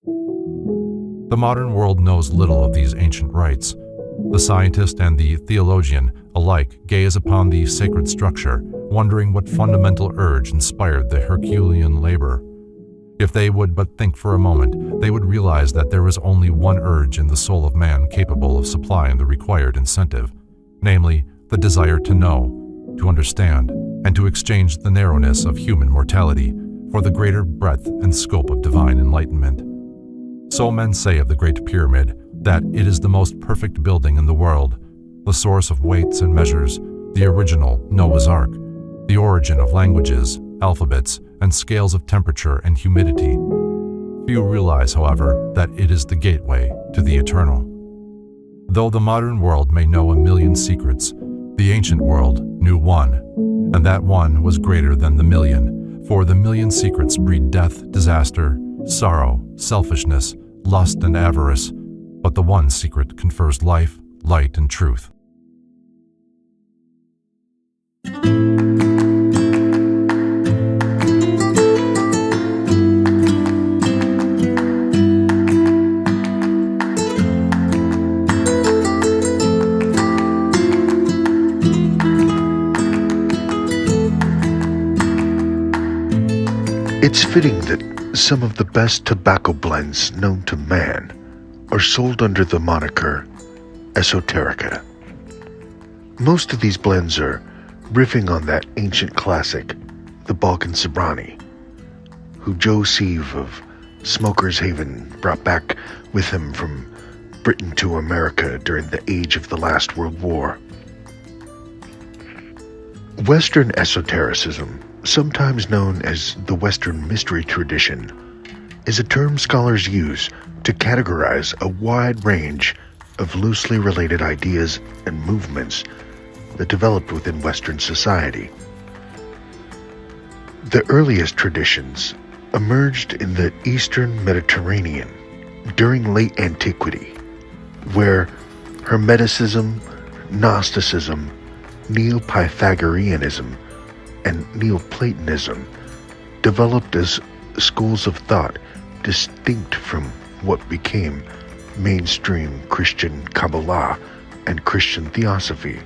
The modern world knows little of these ancient rites. The scientist and the theologian alike gaze upon the sacred structure, wondering what fundamental urge inspired the Herculean labor. If they would but think for a moment, they would realize that there is only one urge in the soul of man capable of supplying the required incentive, namely, the desire to know, to understand, and to exchange the narrowness of human mortality for the greater breadth and scope of divine enlightenment. So men say of the Great Pyramid that it is the most perfect building in the world, the source of weights and measures, the original Noah's Ark, the origin of languages, alphabets, and scales of temperature and humidity. Few realize, however, that it is the gateway to the eternal. Though the modern world may know a million secrets, the ancient world knew one, and that one was greater than the million, for the million secrets breed death, disaster, sorrow, selfishness, lust, and avarice, but the one secret confers life, light, and truth. It's fitting that some of the best tobacco blends known to man are sold under the moniker Esoterica. Most of these blends are riffing on that ancient classic, the Balkan Sobrani, who Joe Sieve of Smoker's Haven brought back with him from Britain to America during the age of the last World War. Western esotericism, sometimes known as the Western mystery tradition, is a term scholars use to categorize a wide range of loosely related ideas and movements that developed within Western society. The earliest traditions emerged in the Eastern Mediterranean during late antiquity, where Hermeticism, Gnosticism, Neo-Pythagoreanism, and Neoplatonism developed as schools of thought distinct from what became mainstream Christian Kabbalah and Christian Theosophy.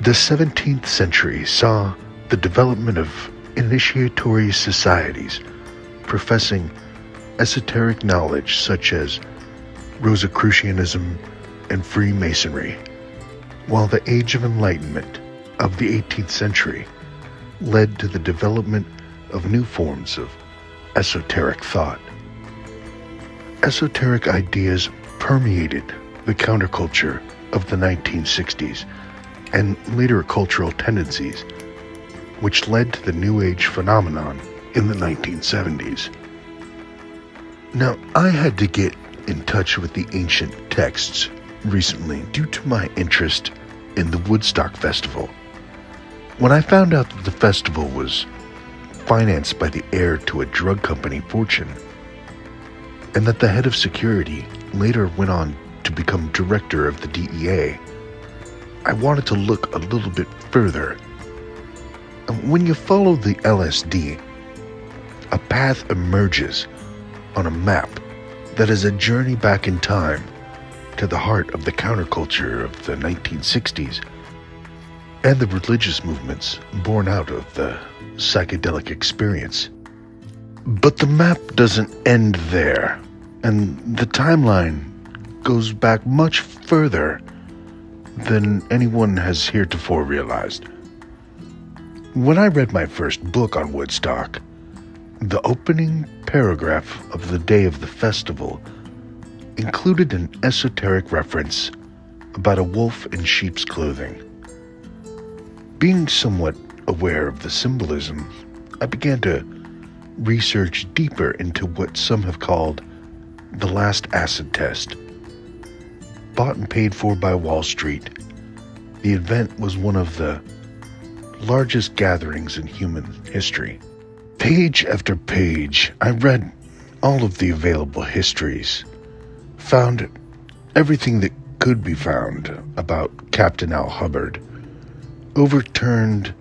The 17th century saw the development of initiatory societies professing esoteric knowledge such as Rosicrucianism and Freemasonry, while the Age of Enlightenment of the 18th century led to the development of new forms of esoteric thought. Esoteric ideas permeated the counterculture of the 1960s and later cultural tendencies, which led to the New Age phenomenon in the 1970s. Now, I had to get in touch with the ancient texts recently due to my interest in the Woodstock Festival. When I found out that the festival was financed by the heir to a drug company fortune, and that the head of security later went on to become director of the DEA, I wanted to look a little bit further. When you follow the LSD, a path emerges on a map that is a journey back in time to the heart of the counterculture of the 1960s and the religious movements born out of the psychedelic experience. But the map doesn't end there, and the timeline goes back much further than anyone has heretofore realized. When I read my first book on Woodstock, the opening paragraph of the day of the festival included an esoteric reference about a wolf in sheep's clothing. Being somewhat aware of the symbolism, I began to research deeper into what some have called the last acid test. Bought and paid for by Wall Street, the event was one of the largest gatherings in human history. Page after page, I read all of the available histories, found everything that could be found about Captain Al Hubbard, overturned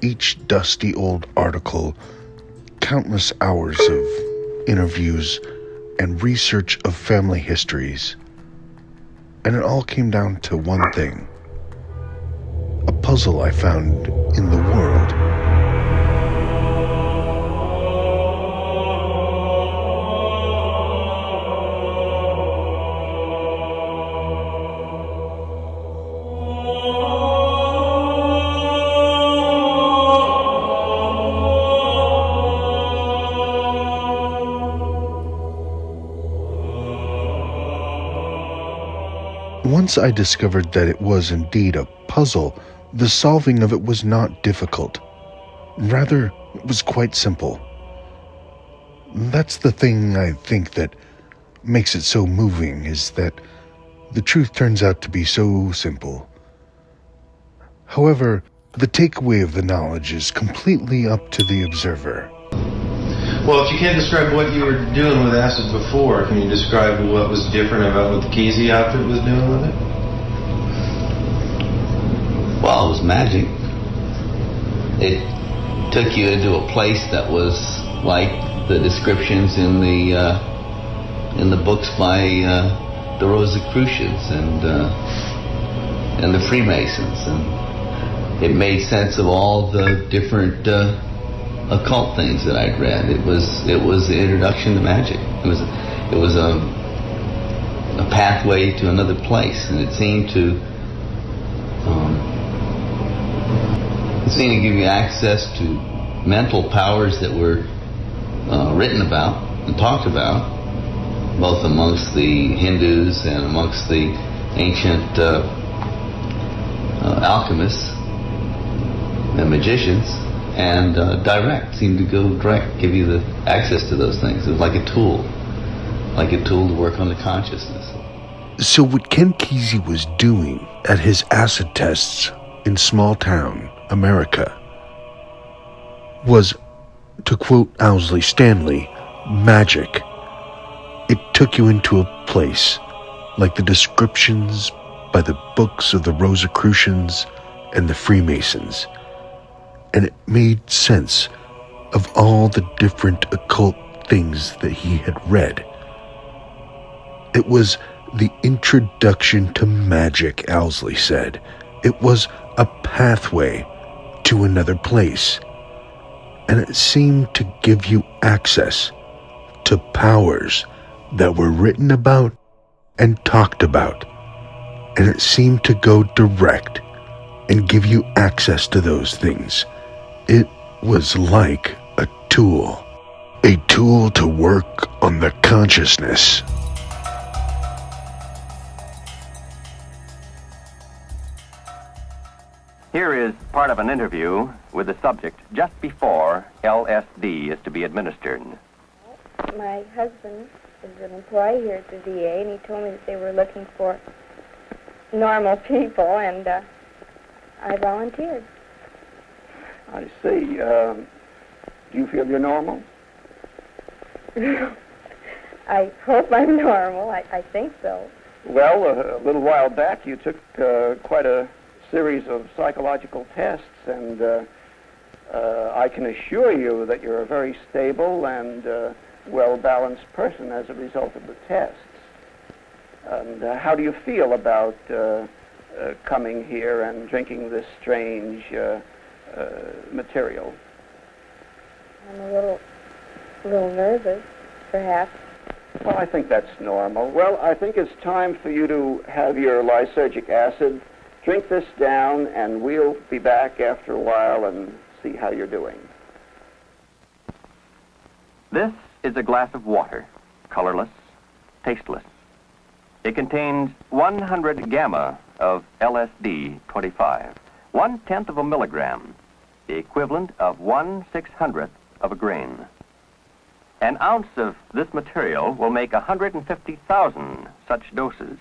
each dusty old article countless hours of interviews, and research of family histories. And it all came down to one thing: a puzzle I found in the world. Once I discovered that it was indeed a puzzle, the solving of it was not difficult. Rather, it was quite simple. That's the thing I think that makes it so moving, is that the truth turns out to be so simple. However, the takeaway of the knowledge is completely up to the observer. Well, if you can't describe what you were doing with acid before, can you describe what was different about what the Kesey outfit was doing with it? Well, it was magic. It took you into a place that was like the descriptions in the books by the Rosicrucians and the Freemasons, and it made sense of all the different occult things that I'd read. It was the introduction to magic. It was a pathway to another place, and it seemed to give you access to mental powers that were written about and talked about, both amongst the Hindus and amongst the ancient alchemists and magicians. And seemed to go direct, give you the access to those things. It was like a tool to work on the consciousness. So what Ken Kesey was doing at his acid tests in small town America was, to quote Owsley Stanley, magic. It took you into a place like the descriptions by the books of the Rosicrucians and the Freemasons, and it made sense of all the different occult things that he had read. It was the introduction to magic, Owsley said. It was a pathway to another place, and it seemed to give you access to powers that were written about and talked about, and it seemed to go direct and give you access to those things. It was like a tool to work on the consciousness. Here is part of an interview with the subject just before LSD is to be administered. My husband is an employee here at the VA, and he told me that they were looking for normal people, and I volunteered. I see. Do you feel you're normal? I hope I'm normal. I think so. Well, a little while back you took quite a series of psychological tests, and I can assure you that you're a very stable and well-balanced person as a result of the tests. And how do you feel about coming here and drinking this strange material? I'm a little nervous, perhaps. Well, I think that's normal. Well, I think it's time for you to have your lysergic acid. Drink this down, and we'll be back after a while and see how you're doing. This is a glass of water, colorless, tasteless. It contains 100 gamma of LSD-25, 1/10 of a milligram, the equivalent of 1/600th of a grain. An ounce of this material will make 150,000 such doses.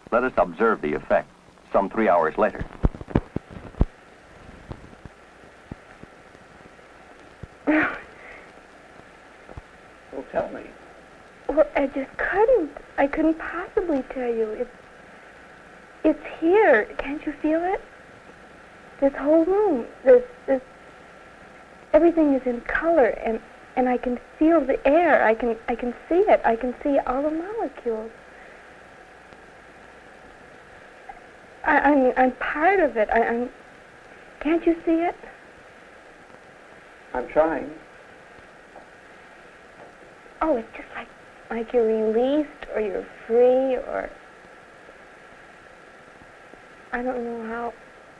Let us observe the effect some 3 hours later. Well, tell me. Well, I just couldn't. I couldn't possibly tell you. It's here. Can't you feel it? This whole room. This everything is in color, and and I can feel the air. I can see it. I can see all the molecules. I'm part of it. Can't you see it? I'm trying. Oh, it's just like you're released or you're free or... I don't know how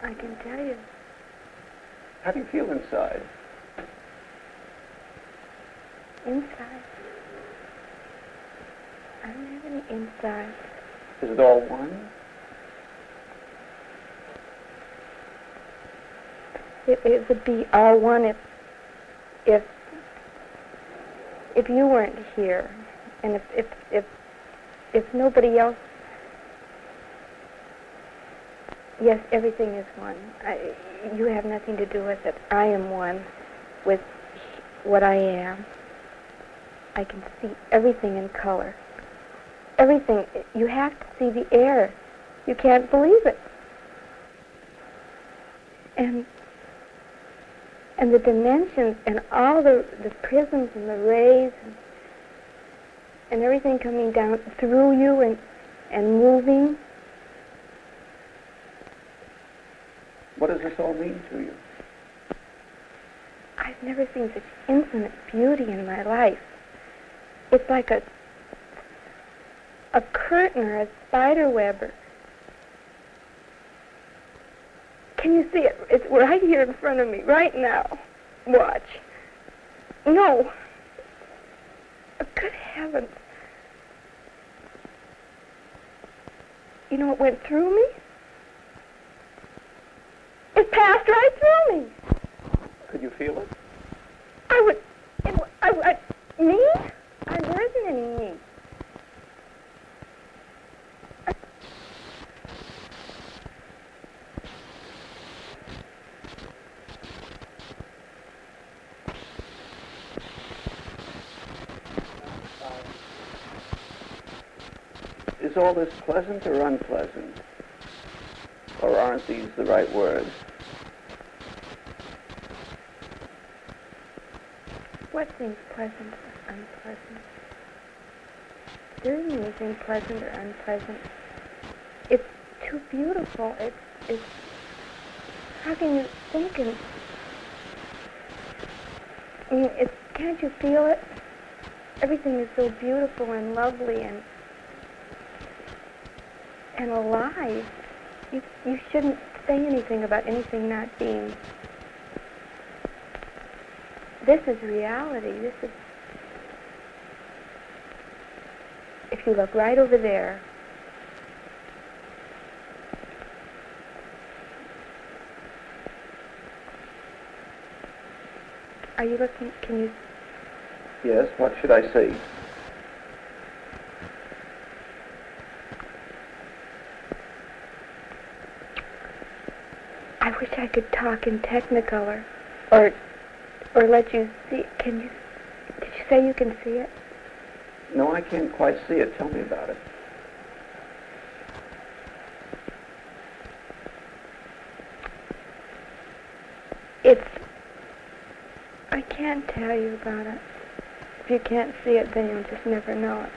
I can tell you. How do you feel inside? Inside? I don't have any inside. Is it all one? It would be all one if you weren't here, and if nobody else. Yes, everything is one. You have nothing to do with it. I am one with what I am. I can see everything in color. Everything. You have to see the air. You can't believe it. And the dimensions and all the prisms and the rays and everything coming down through you and moving. What does this all mean to you? I've never seen such infinite beauty in my life. It's like a curtain or a spider web. Can you see it? It's right here in front of me, right now. Watch. No. Good heavens. You know what went through me? It passed right through me. Could you feel it? Me? There isn't any me. Is all this pleasant or unpleasant? Or aren't these the right words? What seems pleasant or unpleasant? There isn't anything pleasant or unpleasant. It's too beautiful. It's how can you think and... I mean, can't you feel it? Everything is so beautiful and lovely and alive. You shouldn't say anything about anything not being. This is reality. This is... If you look right over there, are you looking? Can you? Yes, what should I see? I wish I could talk in Technicolor, or let you see. Can you? Did you say you can see it? No, I can't quite see it. Tell me about it. I can't tell you about it. If you can't see it, then you'll just never know it.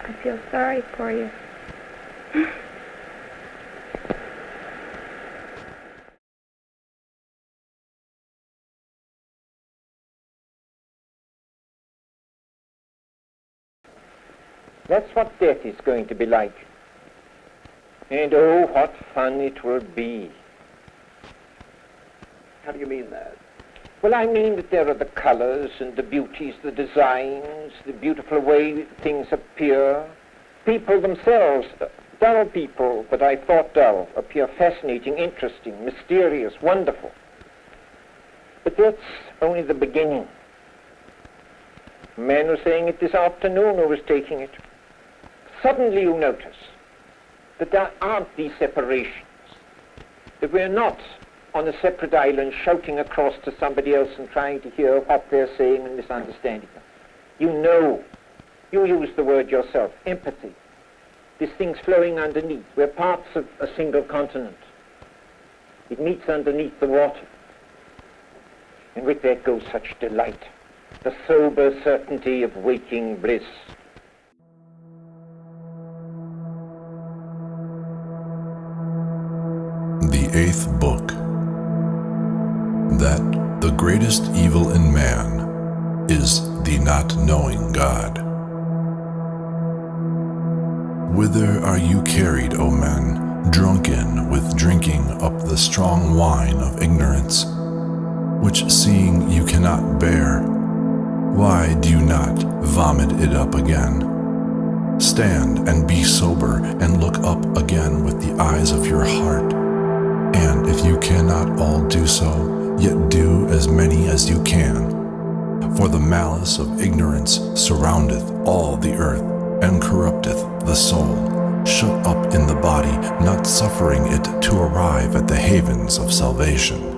I feel sorry for you. That's what death is going to be like. And oh, what fun it will be. How do you mean that? Well, I mean that there are the colors and the beauties, the designs, the beautiful way things appear. People themselves, dull people, but I thought dull, appear fascinating, interesting, mysterious, wonderful. But that's only the beginning. A man was saying it this afternoon who was taking it. Suddenly you notice that there aren't these separations, that we're not on a separate island shouting across to somebody else and trying to hear what they're saying and misunderstanding them. You know, you use the word yourself, empathy. This thing's flowing underneath. We're parts of a single continent. It meets underneath the water. and with that goes such delight, the sober certainty of waking bliss. The eighth book. That the greatest evil in man is the not knowing God. Whither are you carried, O men, drunken with drinking up the strong wine of ignorance, which seeing you cannot bear, why do you not vomit it up again? Stand and be sober, and look up again with the eyes of your heart. And if you cannot all do so, yet do as many as you can. For the malice of ignorance surroundeth all the earth, and corrupteth the soul, shut up in the body, not suffering it to arrive at the havens of salvation.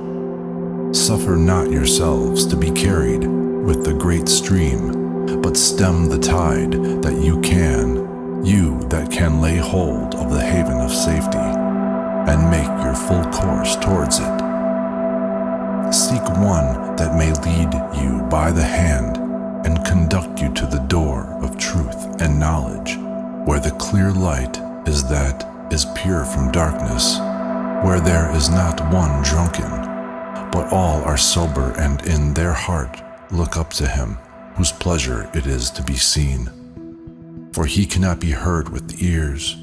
Suffer not yourselves to be carried with the great stream, but stem the tide that you can, you that can lay hold of the haven of safety, and make your full course towards it. Seek one that may lead you by the hand and conduct you to the door of truth and knowledge, where the clear light is that is pure from darkness, where there is not one drunken, but all are sober and in their heart look up to him, whose pleasure it is to be seen. For he cannot be heard with the ears,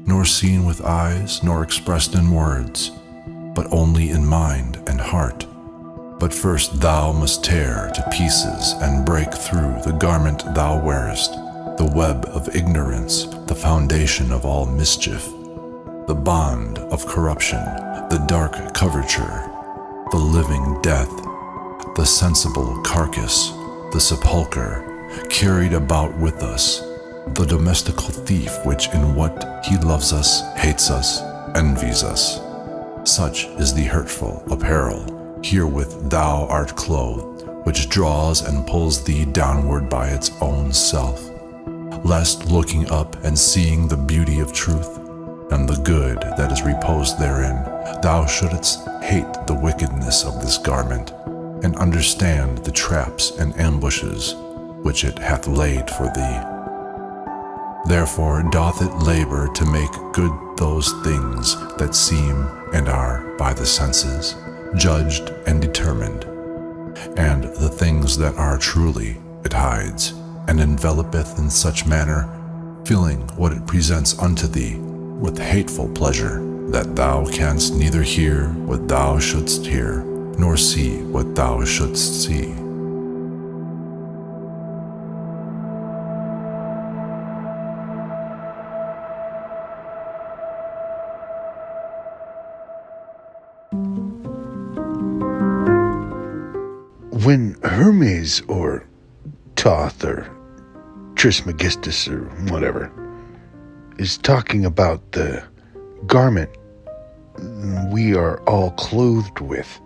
nor seen with eyes, nor expressed in words, but only in mind and heart. But first thou must tear to pieces and break through the garment thou wearest, the web of ignorance, the foundation of all mischief, the bond of corruption, the dark coverture, the living death, the sensible carcass, the sepulchre, carried about with us, the domestical thief which in what he loves us, hates us, envies us. Such is the hurtful apparel, herewith thou art clothed, which draws and pulls thee downward by its own self, lest looking up and seeing the beauty of truth, and the good that is reposed therein, thou shouldest hate the wickedness of this garment, and understand the traps and ambushes which it hath laid for thee. Therefore doth it labor to make good those things that seem and are by the senses, judged and determined, and the things that are truly it hides, and envelopeth in such manner, filling what it presents unto thee with hateful pleasure, that thou canst neither hear what thou shouldst hear, nor see what thou shouldst see. When Hermes or Thoth or Trismegistus or whatever is talking about the garment we are all clothed with,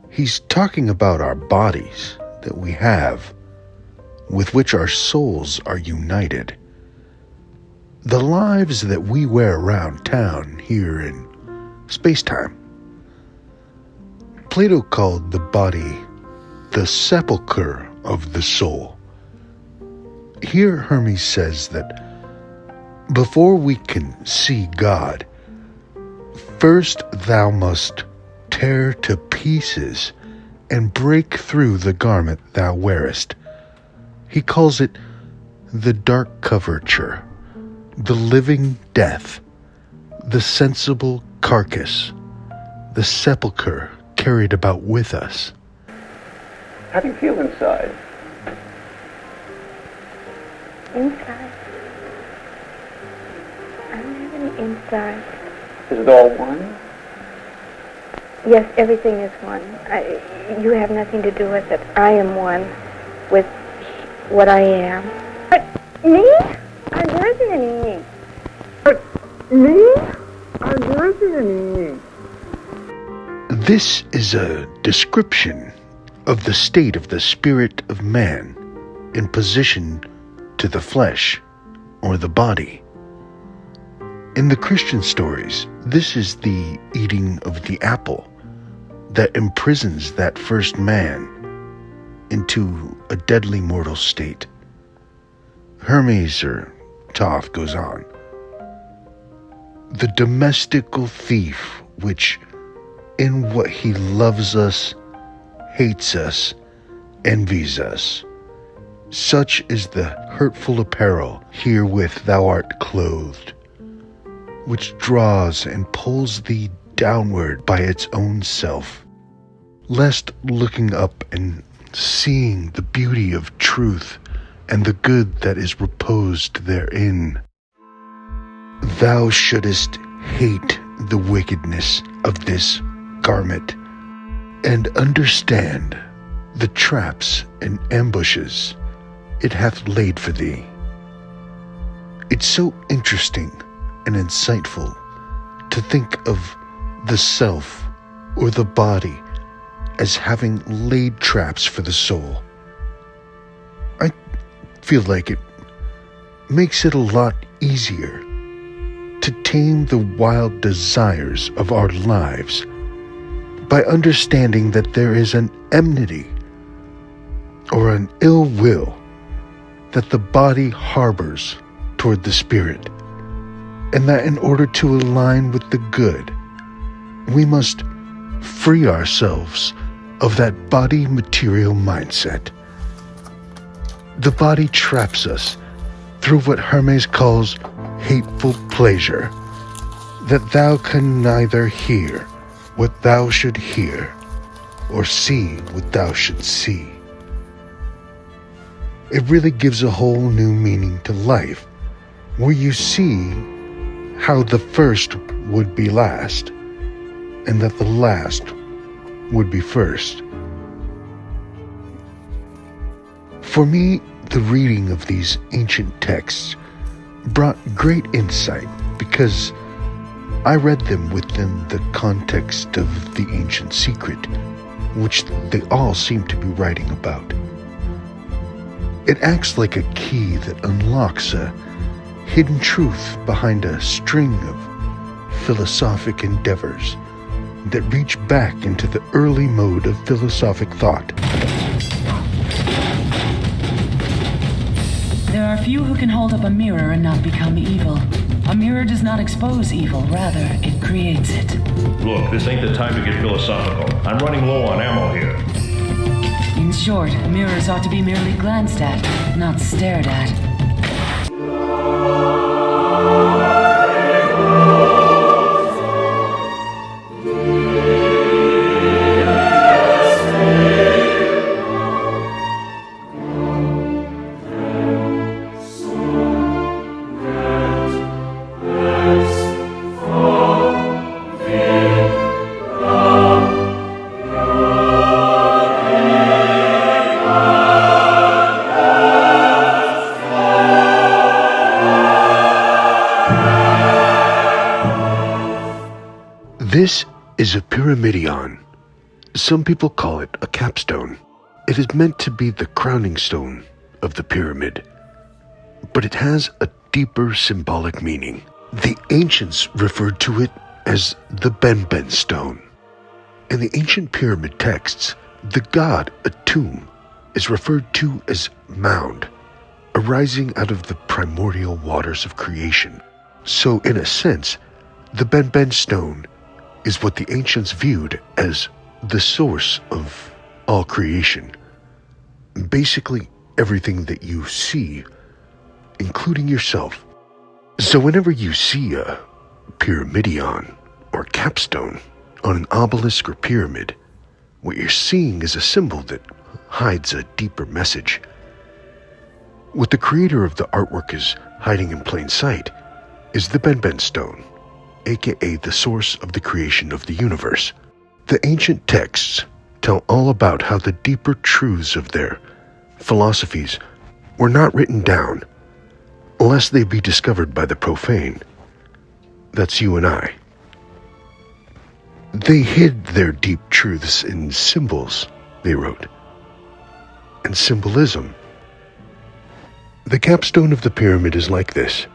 he's talking about our bodies that we have, with which our souls are united. The lives that we wear around town here in space-time. Plato called the body the sepulchre of the soul. Here Hermes says that before we can see God, first thou must tear to pieces and break through the garment thou wearest. He calls it the dark coverture, the living death, the sensible carcass, the sepulchre carried about with us. How do you feel inside? Inside. I don't have any inside. Is it all one? Yes, everything is one. You have nothing to do with it. I am one with what I am. But me? There isn't any me. But me? There isn't any me. This is a description of the state of the spirit of man in position to the flesh or the body. In the Christian stories, this is the eating of the apple, that imprisons that first man into a deadly mortal state. Hermes, or Thoth, goes on. The domestical thief, which in what he loves us, hates us, envies us. Such is the hurtful apparel herewith thou art clothed, which draws and pulls thee downward by its own self, lest looking up and seeing the beauty of truth and the good that is reposed therein, thou shouldest hate the wickedness of this garment, and understand the traps and ambushes it hath laid for thee. It's so interesting and insightful to think of the self or the body as having laid traps for the soul. I feel like it makes it a lot easier to tame the wild desires of our lives by understanding that there is an enmity or an ill will that the body harbors toward the spirit, and that in order to align with the good, we must free ourselves of that body material mindset. The body traps us through what Hermes calls hateful pleasure, that thou can neither hear what thou should hear, or see what thou should see. It really gives a whole new meaning to life, where you see how the first would be last, and that the last would be first. For me, the reading of these ancient texts brought great insight because I read them within the context of the ancient secret, which they all seem to be writing about. It acts like a key that unlocks a hidden truth behind a string of philosophic endeavors that reach back into the early mode of philosophic thought. There are few who can hold up a mirror and not become evil. A mirror does not expose evil, rather, it creates it. Look, this ain't the time to get philosophical. I'm running low on ammo here. In short, mirrors ought to be merely glanced at, not stared at. This is a pyramidion. Some people call it a capstone. It is meant to be the crowning stone of the pyramid, but it has a deeper symbolic meaning. The ancients referred to it as the Benben stone. In the ancient pyramid texts, the god Atum is referred to as mound, arising out of the primordial waters of creation. So in a sense, the Benben stone is what the ancients viewed as the source of all creation. Basically, everything that you see, including yourself. So whenever you see a pyramidion or capstone on an obelisk or pyramid, what you're seeing is a symbol that hides a deeper message. What the creator of the artwork is hiding in plain sight is the Benben stone, aka the source of the creation of the universe. The ancient texts tell all about how the deeper truths of their philosophies were not written down, lest they be discovered by the profane. That's you and I. They hid their deep truths in symbols, they wrote, and symbolism. The capstone of the pyramid is like this.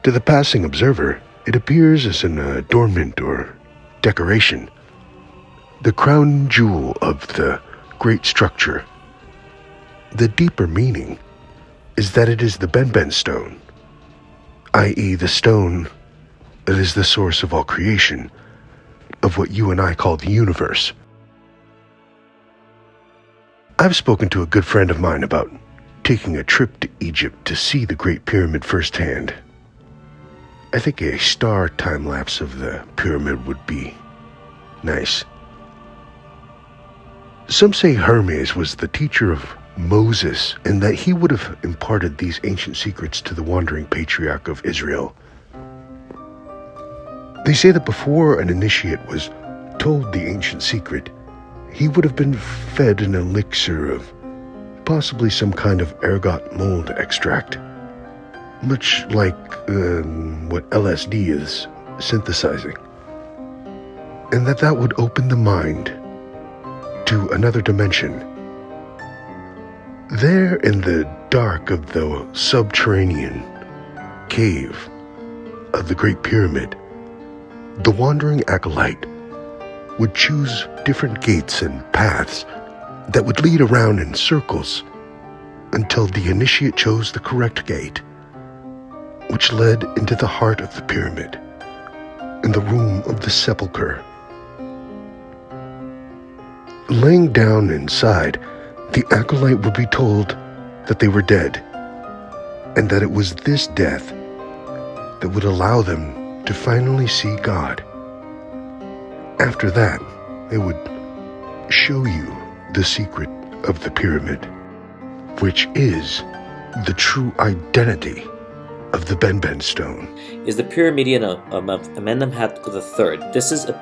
To the passing observer, it appears as an adornment or decoration. the crown jewel of the great structure. The deeper meaning is that it is the Benben stone, i.e. the stone that is the source of all creation, of what you and I call the universe. I've spoken to a good friend of mine about taking a trip to Egypt to see the Great Pyramid firsthand. I think a star time-lapse of the pyramid would be nice. Some say Hermes was the teacher of Moses, and that he would have imparted these ancient secrets to the wandering patriarch of Israel. They say that before an initiate was told the ancient secret, he would have been fed an elixir of possibly some kind of ergot mold extract, much like what LSD is synthesizing, and that would open the mind to another dimension. There in the dark of the subterranean cave of the Great Pyramid, the wandering acolyte would choose different gates and paths that would lead around in circles until the initiate chose the correct gate, which led into the heart of the pyramid, in the room of the sepulchre. Laying down inside, the acolyte would be told that they were dead, and that it was this death that would allow them to finally see God. After that, they would show you the secret of the pyramid, which is the true identity of the Benben stone. Is the Pyramidion of Amenemhat III. This is a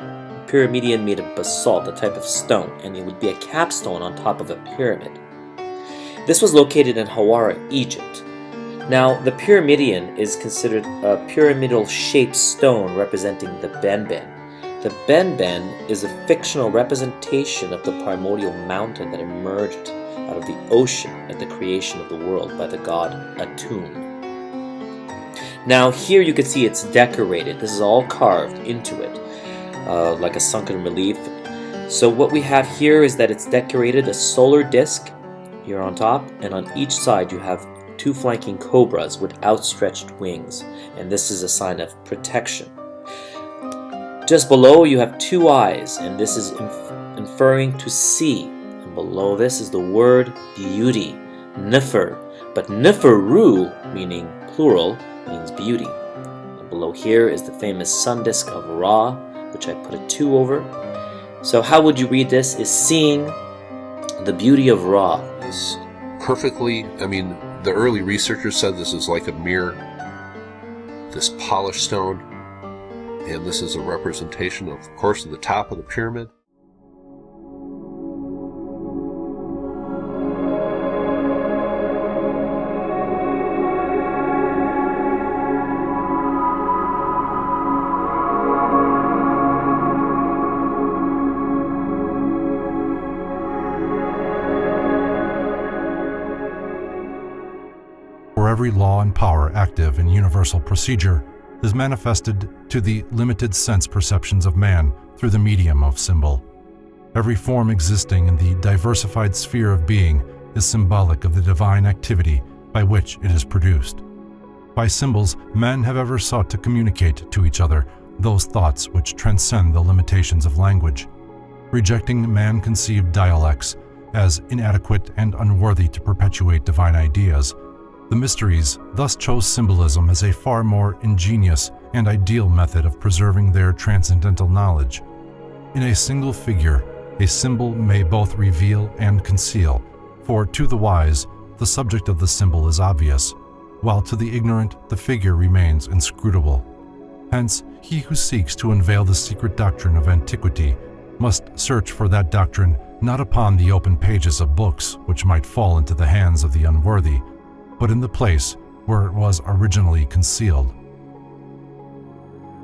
Pyramidion made of basalt, a type of stone, and it would be a capstone on top of a pyramid. This was located in Hawara, Egypt. Now, the Pyramidion is considered a pyramidal-shaped stone representing the Benben. The Benben is a fictional representation of the primordial mountain that emerged out of the ocean at the creation of the world by the god Atum. Now, here you can see it's decorated. This is all carved into it, like a sunken relief. So what we have here is that it's decorated a solar disc here on top, and on each side you have two flanking cobras with outstretched wings, and this is a sign of protection. Just below you have two eyes, and this is inferring to see, and below this is the word beauty, Nefer, but Neferu, meaning plural, means beauty. And below here is the famous sun disk of Ra, which I put a 2 over. So how would you read this? Is seeing the beauty of Ra. It's perfectly, the early researchers said this is like a mirror, this polished stone, and this is a representation, of course, of the top of the pyramid. For every law and power active in universal procedure is manifested to the limited sense perceptions of man through the medium of symbol. Every form existing in the diversified sphere of being is symbolic of the divine activity by which it is produced. By symbols, men have ever sought to communicate to each other those thoughts which transcend the limitations of language, rejecting man-conceived dialects as inadequate and unworthy to perpetuate divine ideas. The mysteries thus chose symbolism as a far more ingenious and ideal method of preserving their transcendental knowledge. In a single figure, a symbol may both reveal and conceal, for to the wise, the subject of the symbol is obvious, while to the ignorant, the figure remains inscrutable. Hence, he who seeks to unveil the secret doctrine of antiquity must search for that doctrine not upon the open pages of books which might fall into the hands of the unworthy, but in the place where it was originally concealed.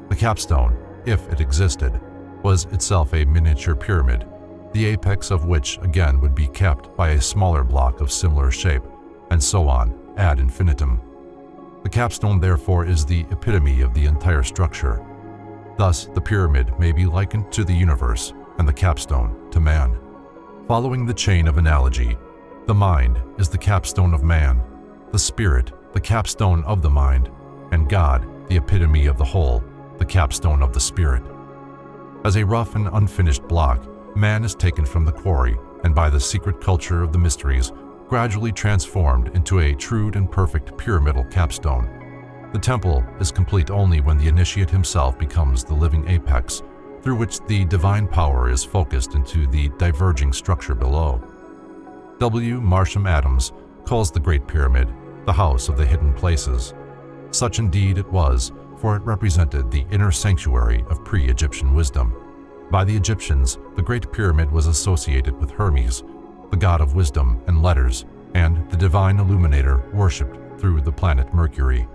The capstone, if it existed, was itself a miniature pyramid, the apex of which again would be capped by a smaller block of similar shape, and so on, ad infinitum. The capstone therefore is the epitome of the entire structure. Thus, the pyramid may be likened to the universe, and the capstone to man. Following the chain of analogy, the mind is the capstone of man, the spirit the capstone of the mind, and God, the epitome of the whole, the capstone of the spirit. As a rough and unfinished block, man is taken from the quarry and by the secret culture of the mysteries gradually transformed into a true and perfect pyramidal capstone. The temple is complete only when the initiate himself becomes the living apex, through which the divine power is focused into the diverging structure below. W. Marsham Adams calls the Great Pyramid the house of the hidden places. Such indeed it was, for it represented the inner sanctuary of pre-Egyptian wisdom. By the Egyptians, the Great Pyramid was associated with Hermes, the god of wisdom and letters, and the divine illuminator worshipped through the planet Mercury.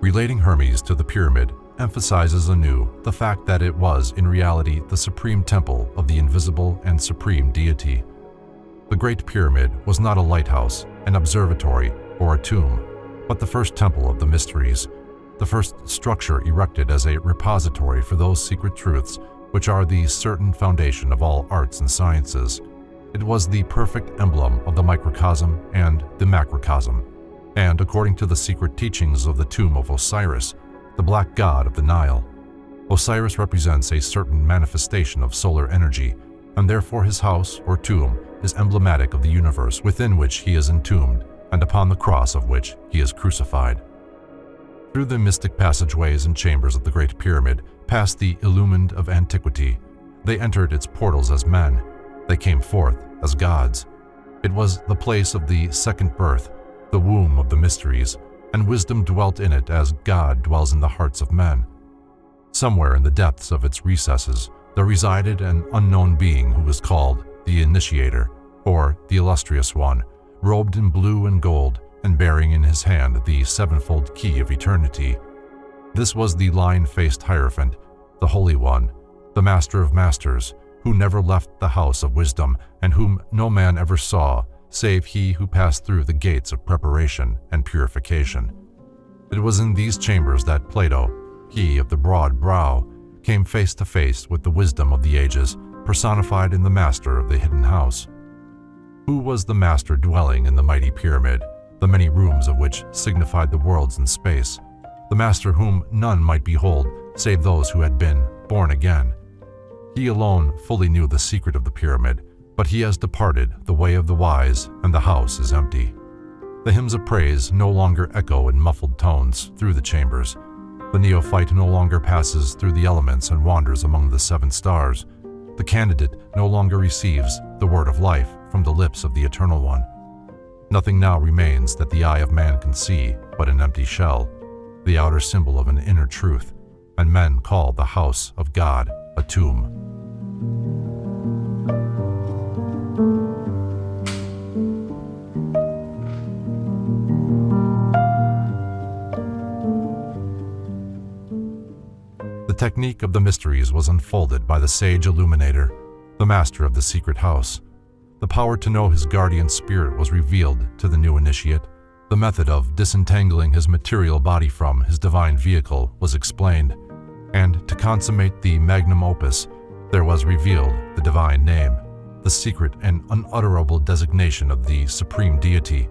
Relating Hermes to the pyramid emphasizes anew the fact that it was in reality the supreme temple of the invisible and supreme deity. The Great Pyramid was not a lighthouse, an observatory, or a tomb, but the first temple of the mysteries, the first structure erected as a repository for those secret truths which are the certain foundation of all arts and sciences. It was the perfect emblem of the microcosm and the macrocosm, and according to the secret teachings of the tomb of Osiris, the black god of the Nile, Osiris represents a certain manifestation of solar energy, and therefore his house or tomb is emblematic of the universe within which he is entombed and upon the cross of which he is crucified. Through the mystic passageways and chambers of the Great Pyramid, past the illumined of antiquity, they entered its portals as men. They came forth as gods. It was the place of the second birth, the womb of the mysteries, and wisdom dwelt in it as God dwells in the hearts of men. Somewhere in the depths of its recesses, there resided an unknown being who was called the Initiator, or the Illustrious One, robed in blue and gold, and bearing in his hand the sevenfold key of eternity. This was the lion-faced Hierophant, the Holy One, the Master of Masters, who never left the house of wisdom, and whom no man ever saw, save he who passed through the gates of preparation and purification. It was in these chambers that Plato, he of the broad brow, came face to face with the wisdom of the ages, personified in the master of the hidden house. Who was the master dwelling in the mighty pyramid, the many rooms of which signified the worlds in space, the master whom none might behold save those who had been born again? He alone fully knew the secret of the pyramid, but he has departed the way of the wise, and the house is empty. The hymns of praise no longer echo in muffled tones through the chambers. The neophyte no longer passes through the elements and wanders among the seven stars. The candidate no longer receives the word of life from the lips of the Eternal One. Nothing now remains that the eye of man can see but an empty shell, the outer symbol of an inner truth, and men call the house of God a tomb. The technique of the mysteries was unfolded by the sage illuminator, the master of the secret house. The power to know his guardian spirit was revealed to the new initiate. The method of disentangling his material body from his divine vehicle was explained, and to consummate the magnum opus, there was revealed the divine name, the secret and unutterable designation of the supreme deity,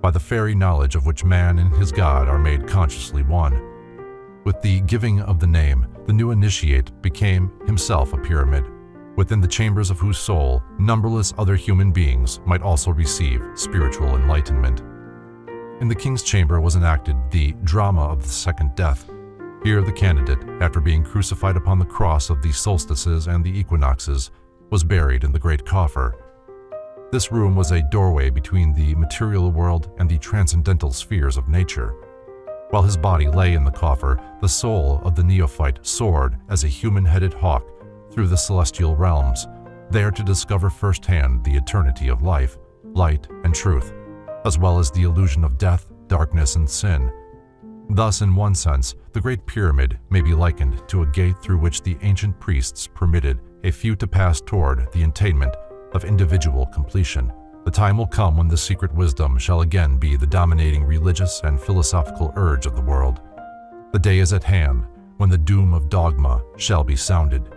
by the fairy knowledge of which man and his God are made consciously one. With the giving of the name, the new initiate became himself a pyramid, within the chambers of whose soul numberless other human beings might also receive spiritual enlightenment. In the king's chamber was enacted the drama of the second death. Here the candidate, after being crucified upon the cross of the solstices and the equinoxes, was buried in the great coffer. This room was a doorway between the material world and the transcendental spheres of nature. While his body lay in the coffer, the soul of the neophyte soared as a human-headed hawk through the celestial realms, there to discover firsthand the eternity of life, light, and truth, as well as the illusion of death, darkness, and sin. Thus, in one sense, the Great Pyramid may be likened to a gate through which the ancient priests permitted a few to pass toward the attainment of individual completion. The time will come when the secret wisdom shall again be the dominating religious and philosophical urge of the world. The day is at hand when the doom of dogma shall be sounded.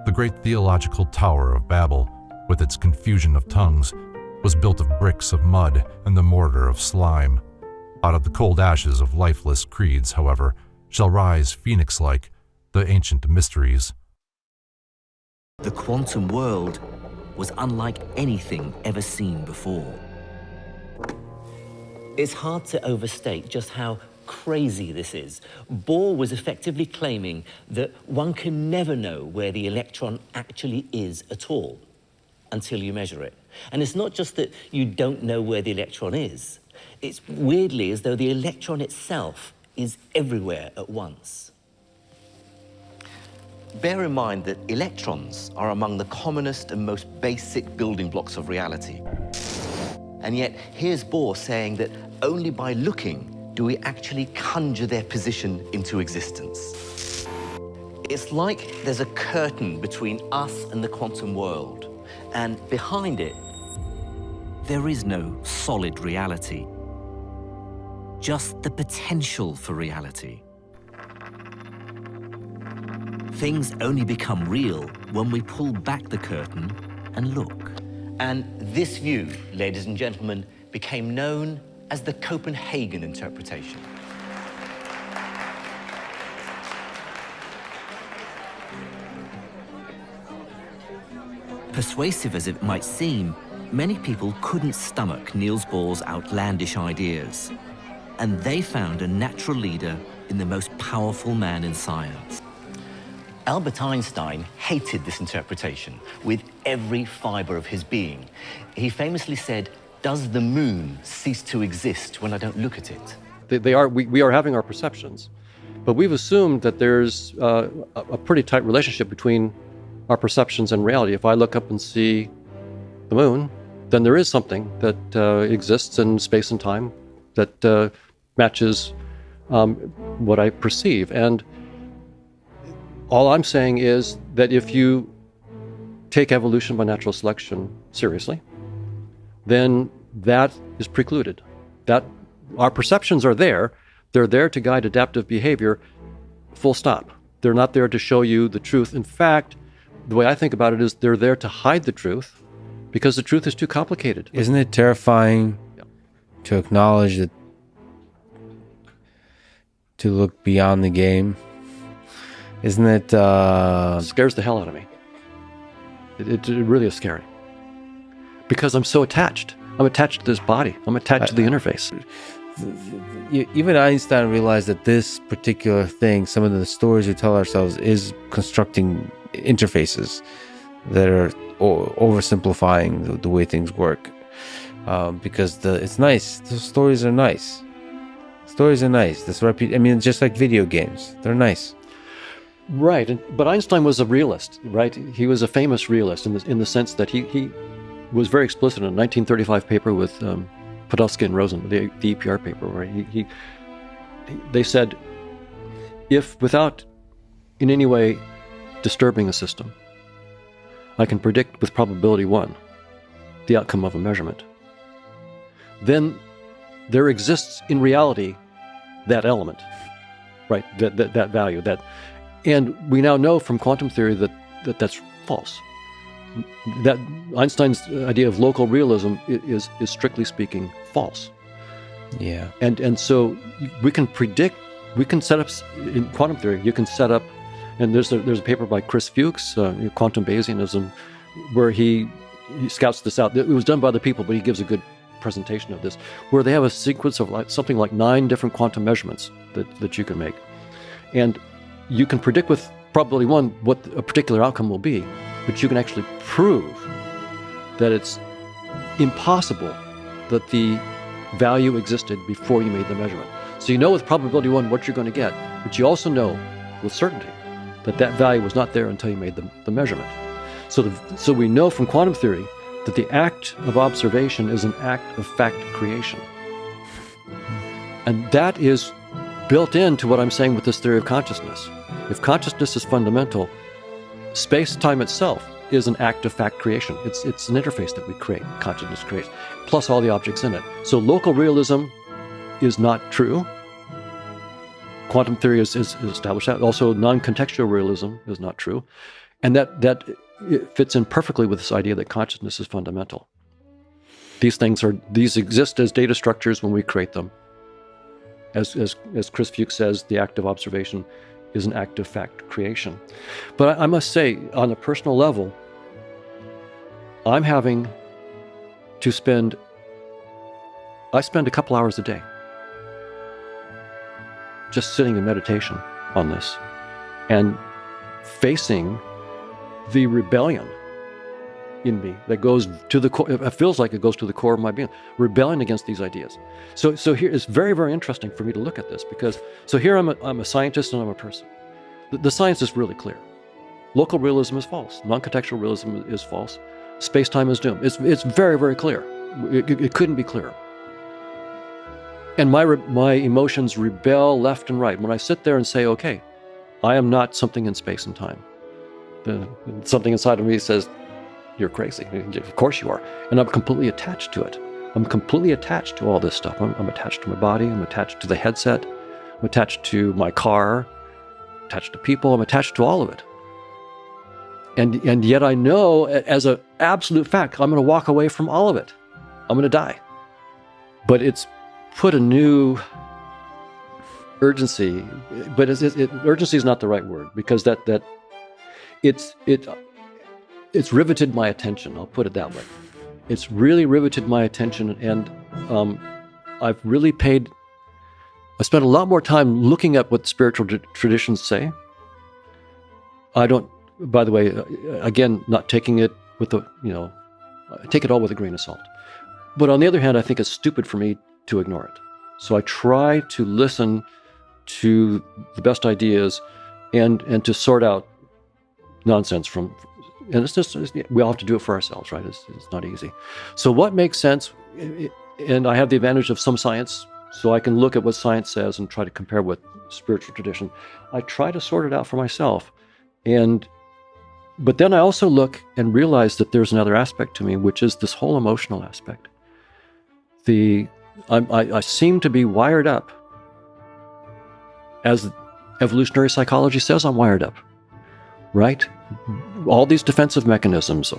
The great theological Tower of Babel, with its confusion of tongues, was built of bricks of mud and the mortar of slime. Out of the cold ashes of lifeless creeds, however, shall rise, phoenix-like, the ancient mysteries. The quantum world was unlike anything ever seen before. It's hard to overstate just how crazy this is. Bohr was effectively claiming that one can never know where the electron actually is at all until you measure it. And it's not just that you don't know where the electron is. It's weirdly as though the electron itself is everywhere at once. Bear in mind that electrons are among the commonest and most basic building blocks of reality. And yet, here's Bohr saying that only by looking do we actually conjure their position into existence. It's like there's a curtain between us and the quantum world, and behind it, there is no solid reality, just the potential for reality. Things only become real when we pull back the curtain and look. And this view, ladies and gentlemen, became known as the Copenhagen interpretation. Persuasive as it might seem, many people couldn't stomach Niels Bohr's outlandish ideas, and they found a natural leader in the most powerful man in science. Albert Einstein hated this interpretation with every fiber of his being. He famously said, "Does the moon cease to exist when I don't look at it?" We are having our perceptions, but we've assumed that there's a pretty tight relationship between our perceptions and reality. If I look up and see the moon, then there is something that exists in space and time that matches what I perceive. And all I'm saying is that if you take evolution by natural selection seriously, then that is precluded. That our perceptions are there. They're there to guide adaptive behavior, full stop. They're not there to show you the truth. In fact, the way I think about it is they're there to hide the truth because the truth is too complicated. Isn't it terrifying to acknowledge that, to look beyond the game? Isn't it? It scares the hell out of me. It really is scary. Because I'm so attached. I'm attached to this body. I'm attached to the interface. Even Einstein realized that this particular thing, some of the stories we tell ourselves, is constructing interfaces that are oversimplifying the way things work. Because it's nice. The stories are nice. Stories are nice. Just like video games. They're nice. Right, but Einstein was a realist, right? He was a famous realist in the sense that he was very explicit in a 1935 paper with Podolsky and Rosen, the EPR paper, where they said, if without in any way disturbing the system, I can predict with probability 1 the outcome of a measurement, then there exists in reality that element, right? That value, that. And we now know from quantum theory that that's false. That Einstein's idea of local realism is strictly speaking false. Yeah. And so we can predict, we can set up in quantum theory. You can set up, and there's a paper by Chris Fuchs, Quantum Bayesianism, where he scouts this out. It was done by other people, but he gives a good presentation of this, where they have a sequence of something like 9 different quantum measurements that you can make, and you can predict with probability 1 what a particular outcome will be, but you can actually prove that it's impossible that the value existed before you made the measurement. So you know with probability 1 what you're going to get, but you also know with certainty that value was not there until you made the measurement. So we know from quantum theory that the act of observation is an act of fact creation. And that is built into what I'm saying with this theory of consciousness. If consciousness is fundamental, space-time itself is an act of fact creation. It's an interface that we create, consciousness creates, plus all the objects in it. So local realism is not true. Quantum theory is established that. Also, non-contextual realism is not true. And that it fits in perfectly with this idea that consciousness is fundamental. These exist as data structures when we create them. As Chris Fuchs says, the act of observation is an act of fact creation. But I must say, on a personal level, I'm having to spend a couple hours a day just sitting in meditation on this and facing the rebellion in me that goes to the core. It feels like it goes to the core of my being, rebelling against these ideas. So here it's very, very interesting for me to look at this, because here I'm a scientist and I'm a person. The science is really clear. Local realism is false. Non-contextual realism is false. Space-time is doomed. It's very, very clear. It couldn't be clearer. And my emotions rebel left and right. When I sit there and say, okay, I am not something in space and time. Something inside of me says, you're crazy. Of course you are. And I'm completely attached to it. I'm completely attached to all this stuff. I'm attached to my body. I'm attached to the headset. I'm attached to my car. I'm attached to people. I'm attached to all of it. And yet I know as an absolute fact, I'm going to walk away from all of it. I'm going to die. But it's put a new urgency, but urgency is not the right word, because it's riveted my attention. I'll put it that way. It's really riveted my attention, and I spent a lot more time looking at what spiritual traditions say. I don't, by the way, again, not taking it with take it all with a grain of salt. But on the other hand, I think it's stupid for me to ignore it. So I try to listen to the best ideas and to sort out nonsense from, and we all have to do it for ourselves, right? It's not easy. So what makes sense, and I have the advantage of some science, so I can look at what science says and try to compare with spiritual tradition. I try to sort it out for myself. But then I also look and realize that there's another aspect to me, which is this whole emotional aspect. I seem to be wired up, as evolutionary psychology says I'm wired up, right? All these defensive mechanisms,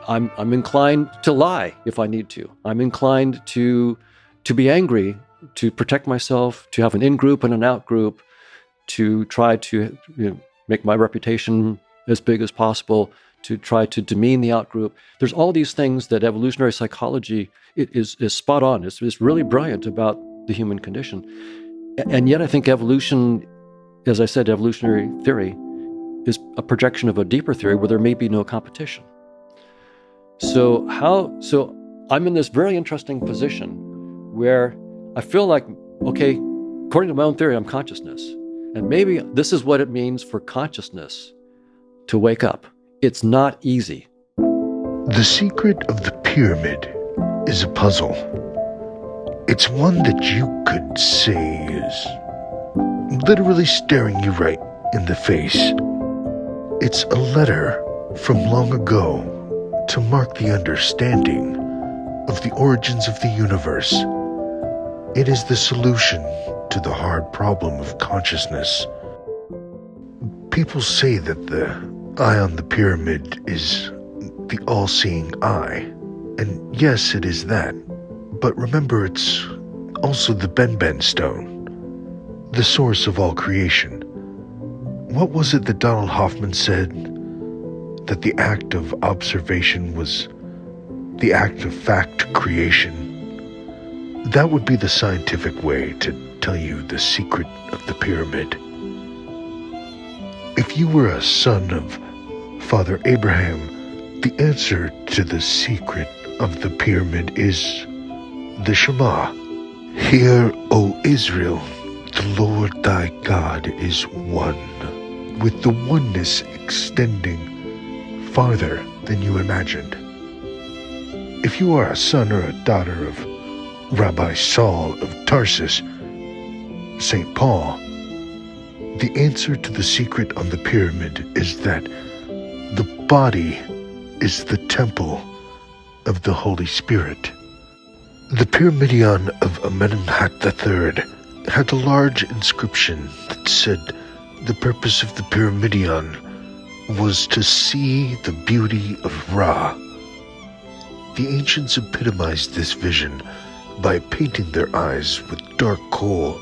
I'm inclined to lie if I need to. I'm inclined to be angry, to protect myself, to have an in-group and an out-group, to try to make my reputation as big as possible, to try to demean the out-group. There's all these things that evolutionary psychology is spot on. It's really brilliant about the human condition. And yet I think evolution, as I said, evolutionary theory is a projection of a deeper theory where there may be no competition. So I'm in this very interesting position where I feel like, okay, according to my own theory, I'm consciousness. And maybe this is what it means for consciousness to wake up. It's not easy. The secret of the pyramid is a puzzle. It's one that you could say is literally staring you right in the face. It's a letter from long ago to mark the understanding of the origins of the universe. It is the solution to the hard problem of consciousness. People say that the eye on the pyramid is the all-seeing eye. And yes, it is that. But remember, it's also the Benben stone, the source of all creation. What was it that Donald Hoffman said? That the act of observation was the act of fact creation. That would be the scientific way to tell you the secret of the pyramid. If you were a son of Father Abraham, the answer to the secret of the pyramid is the Shema. Hear, O Israel, the Lord thy God is one, with the oneness extending farther than you imagined. If you are a son or a daughter of Rabbi Saul of Tarsus, St. Paul, the answer to the secret on the pyramid is that the body is the temple of the Holy Spirit. The Pyramidion of Amenemhat III had a large inscription that said the purpose of the Pyramidion was to see the beauty of Ra. The ancients epitomized this vision by painting their eyes with dark coal.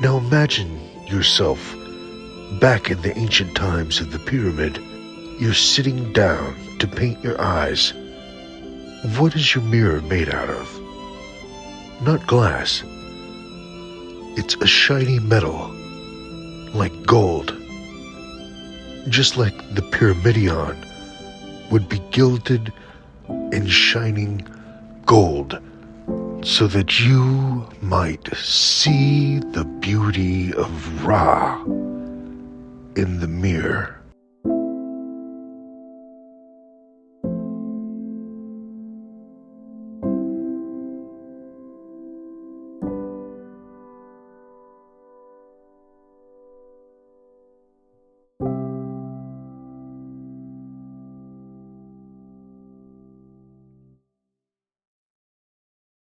Now imagine yourself back in the ancient times of the pyramid. You're sitting down to paint your eyes. What is your mirror made out of? Not glass. It's a shiny metal, like gold. Just like the pyramidion would be gilded and shining gold, so that you might see the beauty of Ra in the mirror.